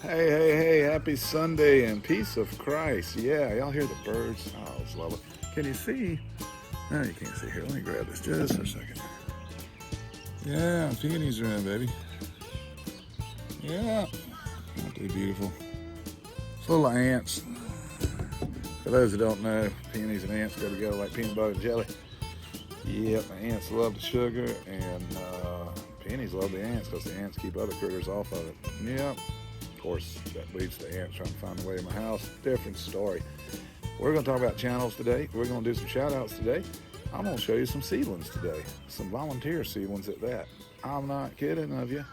Hey, happy Sunday and peace of Christ. Yeah, y'all hear the birds? Oh, it's lovely. Can you see? No, you can't see. Here, let me grab this just for a second. Yeah, peonies are in, baby. Yeah, aren't they beautiful? Full of ants. For those who don't know, peonies and ants go together like peanut butter and jelly. Yep, the ants love the sugar, and peonies love the ants because the ants keep other critters off of it. Yep. Of course, that leads to ants trying to find a way in my house. Different story. We're going to talk about channels today. We're going to do some shout outs today. I'm going to show you some seedlings today. Some volunteer seedlings at that. I'm not kidding of you.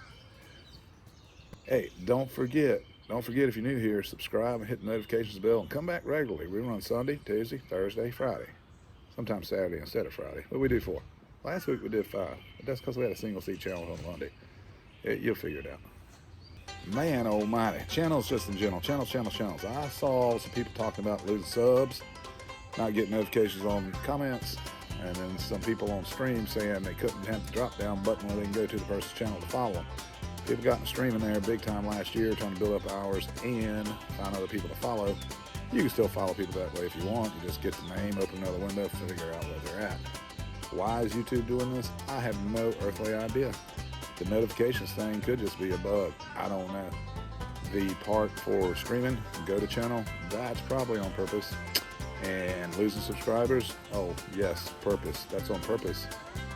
Hey, don't forget if you're new here, subscribe and hit the notifications bell and come back regularly. We run Sunday, Tuesday, Thursday, Friday. Sometimes Saturday instead of Friday. But we do 4. Last week we did 5. But that's because we had a single seed channel on Monday. You'll figure it out. Man almighty. Channels just in general. Channels. I saw some people talking about losing subs, not getting notifications on comments, and then some people on stream saying they couldn't have the drop down button where they can go to the person's channel to follow them. People got in streaming there big time last year trying to build up hours and find other people to follow. You can still follow people that way if you want. You just get the name, open another window, figure out where they're at. Why is YouTube doing this? I have no earthly idea. The notifications thing could just be a bug. I don't know. The part for streaming, go to channel, that's probably on purpose. And losing subscribers, oh yes, purpose. That's on purpose.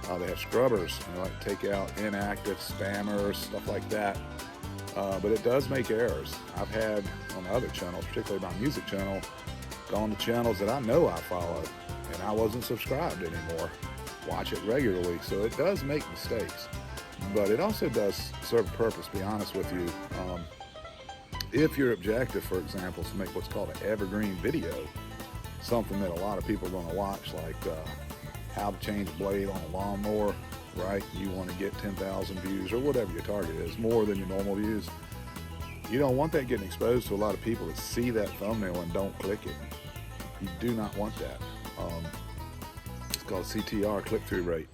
They have scrubbers, like take out inactive spammers, stuff like that. But it does make errors. I've had on other channels, particularly my music channel, gone to channels that I know I follow and I wasn't subscribed anymore. Watch it regularly, so it does make mistakes. But it also does serve a purpose, to be honest with you. If your objective, for example, is to make what's called an evergreen video, something that a lot of people are going to watch, like how to change a blade on a lawnmower, right? You want to get 10,000 views or whatever your target is, more than your normal views. You don't want that getting exposed to a lot of people that see that thumbnail and don't click it. You do not want that. It's called CTR, click-through rate.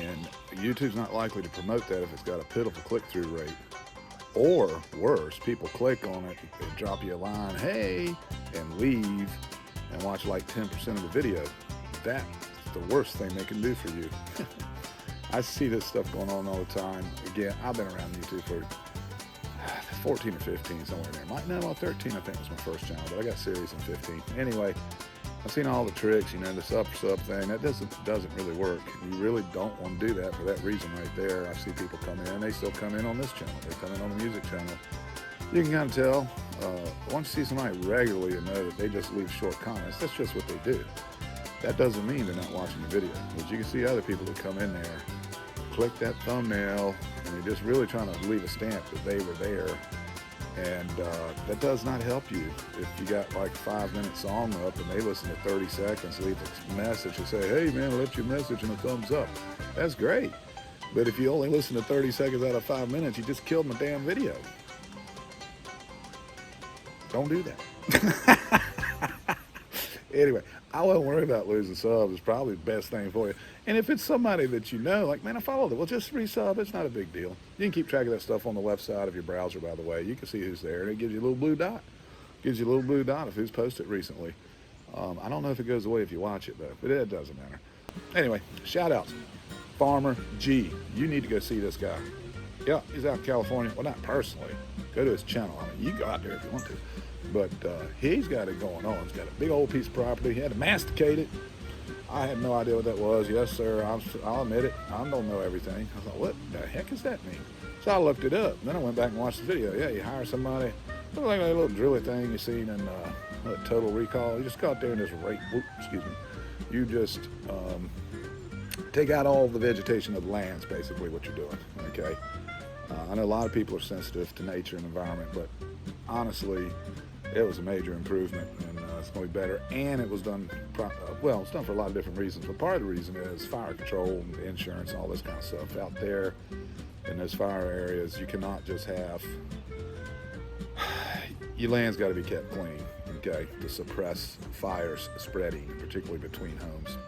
And YouTube's not likely to promote that if it's got a pitiful click-through rate. Or worse, people click on it, they drop you a line, hey, and leave and watch like 10% of the video. That's the worst thing they can do for you. I see this stuff going on all the time. Again, I've been around YouTube for 14 or 15, somewhere in there. No, 13 I think was my first channel, but I got serious in 15. Anyway, I've seen all the tricks, the sub thing. That doesn't really work. You really don't want to do that for that reason right there. I see people come in, they still come in on this channel. They come in on the music channel. You can kind of tell, once you see somebody regularly, you know that they just leave short comments. That's just what they do. That doesn't mean they're not watching the video. But you can see other people that come in there, click that thumbnail, and they're just really trying to leave a stamp that they were there. And that does not help you. If you got like a 5-minute song up and they listen to 30 seconds, leave a message and say, hey man, left your message and a thumbs up. That's great. But if you only listen to 30 seconds out of 5 minutes, you just killed my damn video. Don't do that. Anyway, I wouldn't worry about losing subs. It's probably the best thing for you. And if it's somebody that you know, like, man, I follow them, well, just resub. It's not a big deal. You can keep track of that stuff on the left side of your browser, by the way. You can see who's there, and it gives you a little blue dot. Gives you a little blue dot of who's posted recently. I don't know if it goes away if you watch it, though, but it doesn't matter. Anyway, shout-outs. Farmer G. You need to go see this guy. Yeah, he's out in California. Well, not personally. Go to his channel. I mean, you go out there if you want to. But he's got it going on. He's got a big old piece of property. He had to masticate it. I had no idea what that was. Yes, sir. I'll admit it. I don't know everything. I thought, what the heck does that mean? So I looked it up. Then I went back and watched the video. Yeah, you hire somebody. Look like a little drilly thing you seen in Total Recall. You just go out there and just you just take out all the vegetation of the lands, basically what you're doing. Okay. I know a lot of people are sensitive to nature and environment, but honestly, it was a major improvement, and it's going to be better. And it was done, it's done for a lot of different reasons. But part of the reason is fire control and insurance and all this kind of stuff. Out there in those fire areas, you cannot just have, your land's got to be kept clean, okay, to suppress fires spreading, particularly between homes.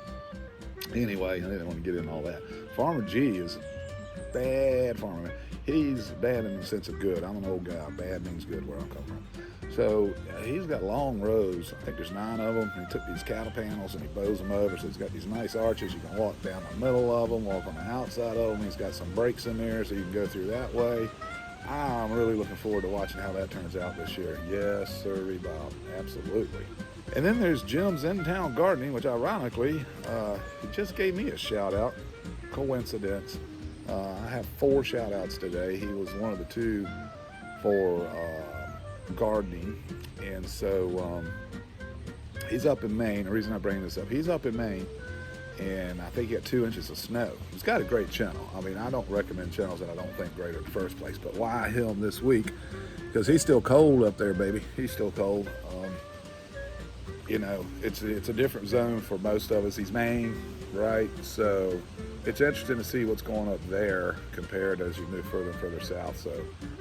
Anyway, I didn't want to get into all that. Farmer G is a bad farmer. he's bad in the sense of good. I'm an old guy. Bad means good where I'm coming from. So he's got long rows. I think there's 9 of them. He took these cattle panels and he bows them over. So he's got these nice arches. You can walk down the middle of them, walk on the outside of them. He's got some breaks in there so you can go through that way. I'm really looking forward to watching how that turns out this year. Yes, sir, Bob. Absolutely. And then there's Jim's In-Town Gardening, which ironically, he just gave me a shout out. Coincidence. I have 4 shout outs today. He was one of the 2 for gardening. And so he's up in Maine. The reason I bring this up, he's up in Maine. And I think he got 2 inches of snow. He's got a great channel. I mean, I don't recommend channels that I don't think great in the first place. But why him this week? Because he's still cold up there, baby. He's still cold. You know, it's a different zone for most of us. He's Maine, right? So it's interesting to see what's going up there compared as you move further and further south. So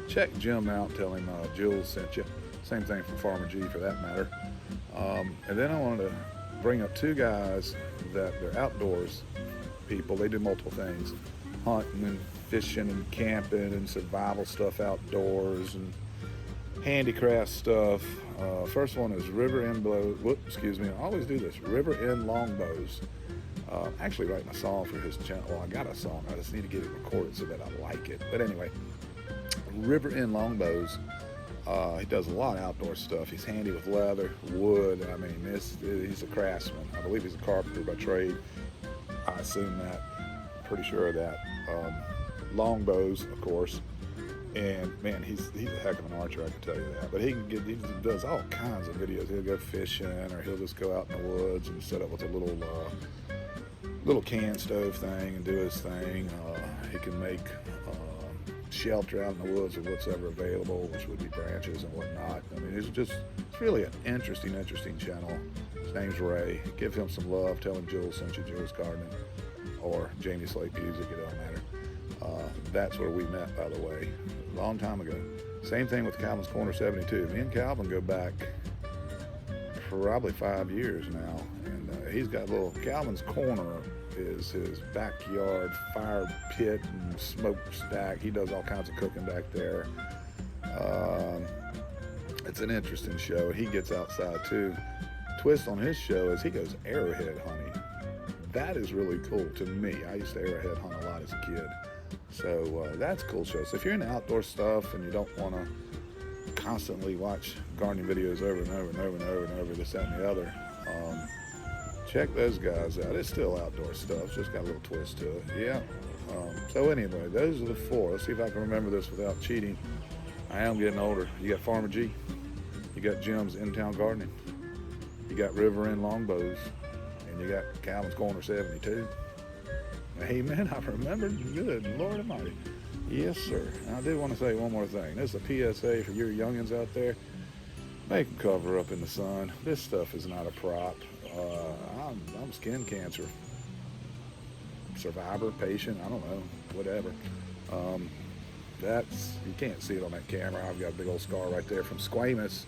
check Jim out. Tell him Jules sent you. Same thing from Farmer G for that matter. And then I wanted to bring up 2 guys that they're outdoors people. They do multiple things, hunting and fishing and camping and survival stuff outdoors and handicraft stuff. First one is River End I always do this. River End Longbows. Actually writing a song for his channel. Well, I got a song. I just need to get it recorded so that I like it. But anyway, River End Longbows. He does a lot of outdoor stuff. He's handy with leather, wood. I mean, he's a craftsman. I believe he's a carpenter by trade. I assume that. Pretty sure of that. Longbows, of course. And man, he's a heck of an archer, I can tell you that. But he does all kinds of videos. He'll go fishing, or he'll just go out in the woods and set up with a little can stove thing and do his thing. He can make shelter out in the woods or what's ever available, which would be branches and whatnot. I mean, it's really an interesting channel. His name's Ray. Give him some love. Tell him Jules sent you, Jules Gardening, or Jamie Slate Music. It don't matter. That's where we met, by the way, a long time ago. Same thing with Calvin's Corner 72. Me and Calvin go back probably 5 years now, and he's got a little Calvin's Corner is his backyard fire pit and smokestack. He does all kinds of cooking back there. It's an interesting show. He gets outside too. Twist on his show is he goes arrowhead hunting. That is really cool to me. I used to arrowhead hunt a lot as a kid. So that's a cool show. So if you're into outdoor stuff and you don't want to constantly watch gardening videos over and over and over and over and over, this, that, and the other, check those guys out. It's still outdoor stuff. It's just got a little twist to it. Yeah. So anyway, those are the 4. Let's see if I can remember this without cheating. I am getting older. You got Farmer G. You got Jim's In-Town Gardening. You got River End Longbows. And you got Calvin's Corner 72. Hey man, I remembered. Good Lord Almighty. Yes, sir. And I do want to say one more thing. This is a PSA for your youngins out there. Make them cover up in the sun. This stuff is not a prop. I'm skin cancer survivor, patient, I don't know, whatever. You can't see it on that camera. I've got a big old scar right there from squamous.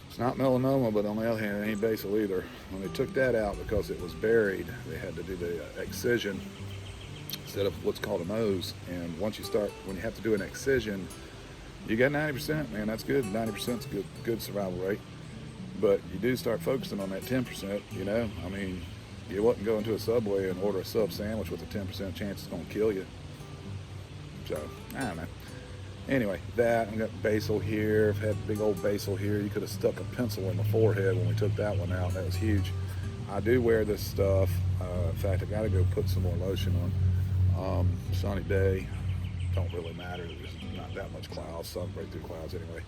It's not melanoma, but on the other hand, it ain't basal either. When they took that out because it was buried, they had to do the excision instead of what's called a Mohs. And when you have to do an excision, you got 90%, man, that's good. 90% is good survival rate. But you do start focusing on that 10%, you know? I mean, you wouldn't go into a Subway and order a sub sandwich with a 10% chance it's gonna kill you. So, I don't know. Anyway, I've got basil here. I've had big old basil here. You could have stuck a pencil in the forehead when we took that one out. That was huge. I do wear this stuff. In fact, I gotta go put some more lotion on. Sunny day, don't really matter. There's not that much clouds, sun break through clouds anyway.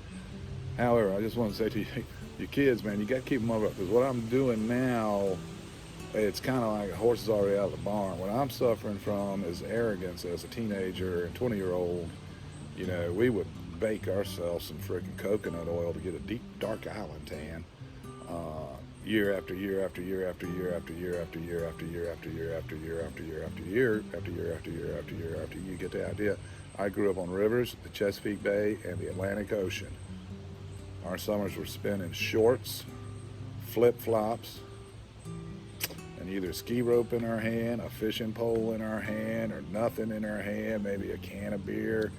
However, I just want to say to you, your kids, man, you got to keep them over, because what I'm doing now, it's kind of like a horse is already out of the barn. What I'm suffering from is arrogance as a teenager and 20-year-old. You know, we would bake ourselves some freaking coconut oil to get a deep, dark island tan. Year after year after year after year after year after year after year after year after year after year after year after year after year after year after you get the idea. I grew up on rivers, the Chesapeake Bay, and the Atlantic Ocean. Our summers were spent in shorts, flip-flops, and and either a ski rope in her hand, a fishing pole in her hand, or nothing in her hand, maybe a can of beer.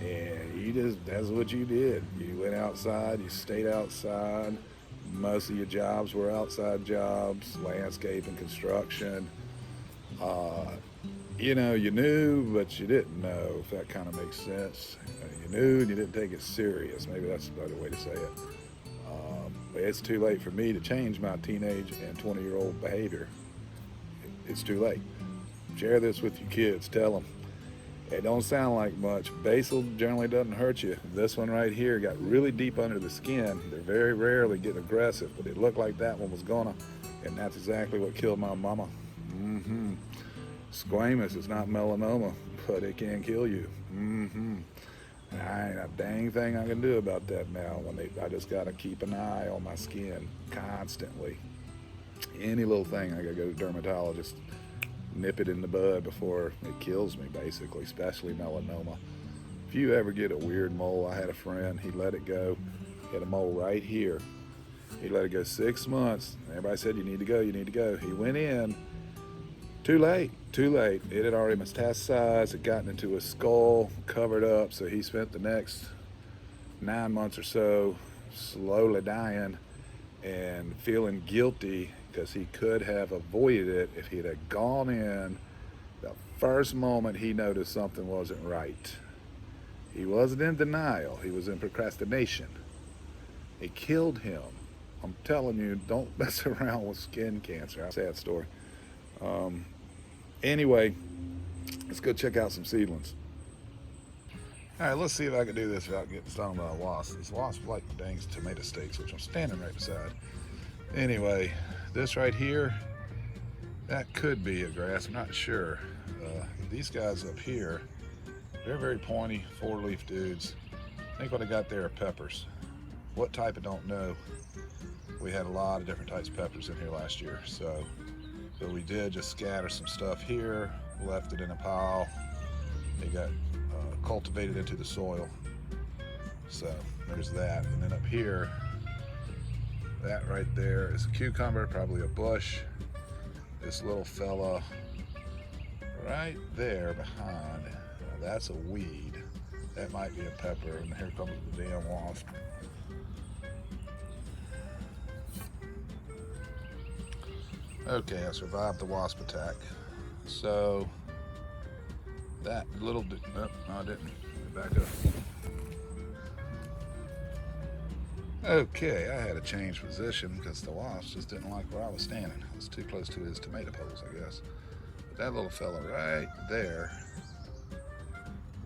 And that's what you did. You went outside, you stayed outside. Most of your jobs were outside jobs, landscape and construction. You know, you knew, but you didn't know, if that kind of makes sense. You knew and you didn't take it serious. Maybe that's a better way to say it. But it's too late for me to change my teenage and 20-year-old behavior. It's too late. Share this with your kids. Tell them. It don't sound like much. Basil generally doesn't hurt you. This one right here got really deep under the skin. They're very rarely get aggressive, but it looked like that one was gonna, and that's exactly what killed my mama. Squamous is not melanoma, but it can kill you. I ain't a dang thing I can do about that now. I just gotta keep an eye on my skin constantly. Any little thing, I gotta go to the dermatologist, nip it in the bud before it kills me, basically, especially melanoma. If you ever get a weird mole, I had a friend, he let it go. He had a mole right here. He let it go 6 months. Everybody said, you need to go, you need to go. He went in, too late. It had already metastasized, it gotten into his skull, covered up, so he spent the next 9 months or so slowly dying and feeling guilty because he could have avoided it if he'd have gone in the first moment he noticed something wasn't right. He wasn't in denial, he was in procrastination. It killed him. I'm telling you, don't mess around with skin cancer. Sad story. Anyway, let's go check out some seedlings. All right, let's see if I can do this without getting stung by a wasp. This wasp like dang tomato steaks, which I'm standing right beside. Anyway, this right here, that could be a grass, I'm not sure. These guys up here, they're very pointy, 4-leaf dudes. I think what I got there are peppers. What type, I don't know. We had a lot of different types of peppers in here last year, so we did just scatter some stuff here, left it in a pile. They got cultivated into the soil. So there's that. And then up here, that right there is a cucumber, probably a bush. This little fella right there behind, that's a weed. That might be a pepper, and here comes the damn wasp. Okay, I survived the wasp attack. So that little, nope, no I didn't. Back up. Okay, I had to change position because the wasp just didn't like where I was standing. I was too close to his tomato poles, I guess. But that little fella right there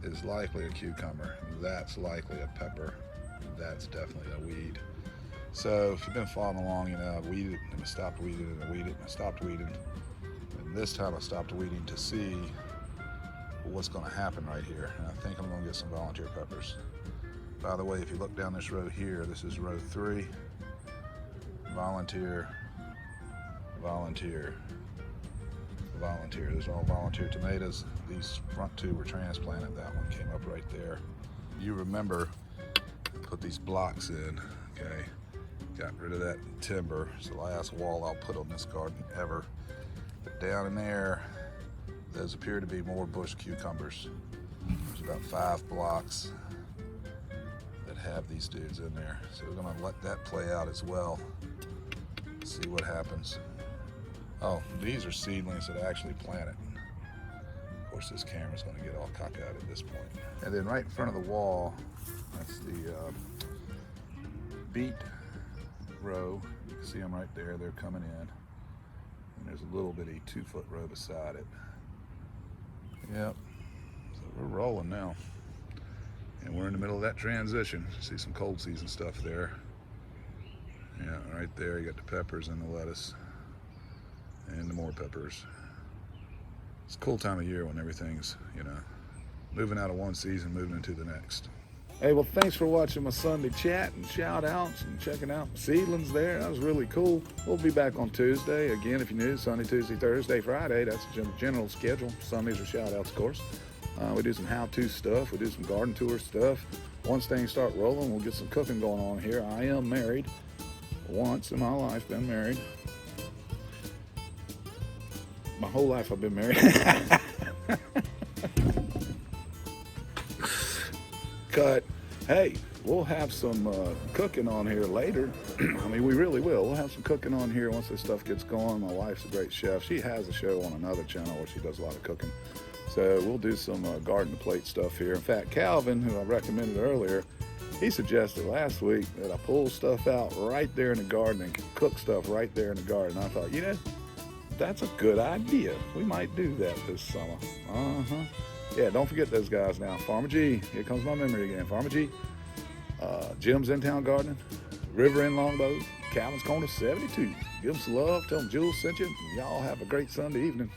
is likely a cucumber. That's likely a pepper. That's definitely a weed. So if you've been following along, you know, I weeded and I stopped weeding and I weeded and I stopped weeding. And this time I stopped weeding to see what's going to happen right here. And I think I'm going to get some volunteer peppers. By the way, if you look down this row here, this is row 3. Volunteer, volunteer, volunteer. Those are all volunteer tomatoes. These front 2 were transplanted. That one came up right there. You remember, put these blocks in, okay? Got rid of that timber. It's the last wall I'll put on this garden ever. But down in there, those appear to be more bush cucumbers. There's about 5 blocks that have these dudes in there. So we're gonna let that play out as well. See what happens. Oh, these are seedlings that I actually planted. Of course, this camera's gonna get all cockeyed at this point. And then right in front of the wall, that's the beet row. You can see them right there, they're coming in. And there's a little bitty 2-foot row beside it. Yep, so we're rolling now. And we're in the middle of that transition. See some cold season stuff there. Yeah, right there you got the peppers and the lettuce. And the more peppers. It's a cool time of year when everything's, you know, moving out of one season, moving into the next. Hey, well, thanks for watching my Sunday chat and shout outs and checking out seedlings there. That was really cool. We'll be back on Tuesday. Again, if you're new, Sunday, Tuesday, Thursday, Friday. That's the general schedule. Sundays are shout outs, of course. We do some how-to stuff. We do some garden tour stuff. Once things start rolling, we'll get some cooking going on here. I am married. Once in my life, been married. whole life I've been married. Cut. Hey, we'll have some cooking on here later. I mean, we really will. We'll have some cooking on here once this stuff gets going. My wife's a great chef. She has a show on another channel where she does a lot of cooking. So we'll do some garden plate stuff here. In fact, Calvin, who I recommended earlier, he suggested last week that I pull stuff out right there in the garden and cook stuff right there in the garden. I thought, you know, that's a good idea. We might do that this summer. Yeah, don't forget those guys now. Farmer G, here comes my memory again. Farmer G, Jim's In Town Gardening, River in Longbow, Calvin's Corner 72. Give them some love. Tell them Jules sent you. Y'all have a great Sunday evening.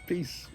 Peace.